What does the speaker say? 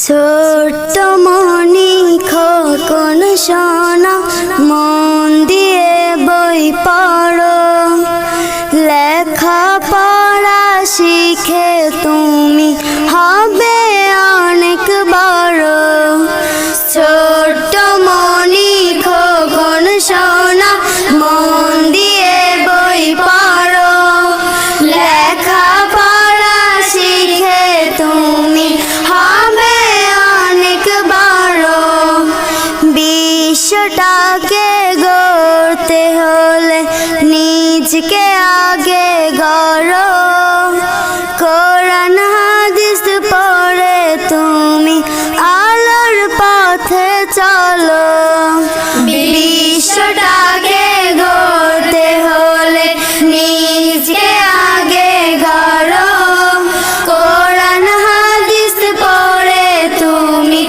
ছোট্ট মনি খোকন সোনা মন দিয়ে বই পড়ো, লেখা পড়া শিখে তুমি হবে অনেক বড়। ছোট্ট মনি খোকন সোনা মন দিয়ে বই পড়ো, লেখা পড়া শিখে তুমি হবে অনেক বড়। বিশ্বটাকে গড়তে হলে নিজকে আগে গড়ো, কোরআন হাদিস পড়ে তুমি আলোর পথে চলো। বিশ্বটাকে গড়তে হলে নিজকে আগে গড়ো, কোরআন হাদিস পড়ে তুমি